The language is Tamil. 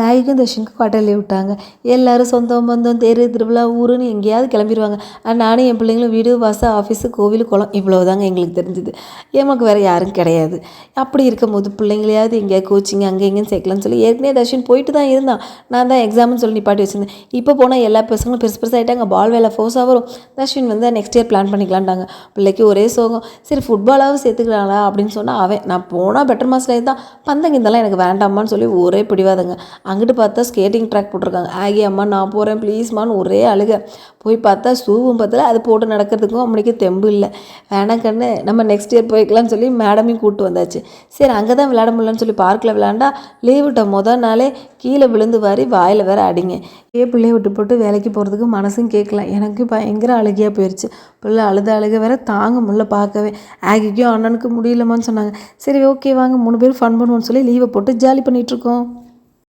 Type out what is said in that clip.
ஆகிக்கும் தர்ஷனுக்கு குவார்ட்டர் லீவ் விட்டாங்க. எல்லோரும் சொந்தம் பந்தம் தெரு திருவிழா ஊருன்னு எங்கேயாவது கிளம்பிடுவாங்க. நானும் என் பிள்ளைங்களும் வீடு வாசல் ஆஃபீஸு கோவில் குளம் இவ்வளோதாங்க எங்களுக்கு தெரிஞ்சுது. எமக்கு வேறு யாரும் கிடையாது. அப்படி இருக்கும்போது பிள்ளைங்களையாவது எங்கேயா கோச்சிங் அங்கே எங்கேயும் சேர்க்கலாம்னு சொல்லி ஏற்கனவே தர்ஷன் போயிட்டு தான் இருந்தான். நான் தான் எக்ஸாம்னு சொல்லி நிப்பாட்டி வச்சுருந்தேன். இப்போ போனால் எல்லா பசங்களும் பெருசு பெருசாகிட்டாங்க. பால் வேலை ஃபோர்ஸாக வரும். தர்ஷன் வந்து நெக்ஸ்ட் இயர் பிளான் பண்ணிக்கலான்ட்டாங்க. பிள்ளைக்கு ஒரே சோகம். சரி ஃபுட்பாலாவது சேர்த்துக்கிறாங்களா அப்படின்னு சொன்னால் நான் போனால் பெட்டர் மாஸ்டர் தான் பந்தங்க இதெல்லாம் எனக்கு வேண்டாமான்னு சொல்லி ஒரே பிடிவாதங்க. அங்கிட்டு பார்த்தா ஸ்கேட்டிங் ட்ராக் போட்டிருக்காங்க. ஆகி அம்மா நான் போகிறேன் ப்ளீஸ்மான்னு ஒரே அழுக. போய் பார்த்தா ஷூவும் பார்த்தல அது போட்டு நடக்கிறதுக்கும் அவனுக்கு தெம்பு இல்லை. வேணாம் கண்ணு நம்ம நெக்ஸ்ட் இயர் போய்க்கலாம்னு சொல்லி மேடமையும் கூப்பிட்டு வந்தாச்சு. சரி அங்கே தான் விளையாட முடியலன்னு சொல்லி பார்க்கில் விளையாண்டா லீவ் விட்ட மொதல் நாளே கீழே விழுந்து வாரி வாயில் வேற அடிங்க. பிள்ளைய விட்டு போட்டு வேலைக்கு போகிறதுக்கு மனசும் கேட்கல. எனக்கு பயங்கர அழுகையாக போயிடுச்சு. பிள்ளை அழுக வேற தாங்க முடியல பார்க்கவே. ஆகிக்கும் அண்ணனுக்கு முடியலமான்னு சொன்னாங்க. சரி ஓகே வாங்க 3 பேரும் ஃபன் பண்ணுவோன்னு சொல்லி லீவை போட்டு ஜாலி பண்ணிகிட்ருக்கோம்.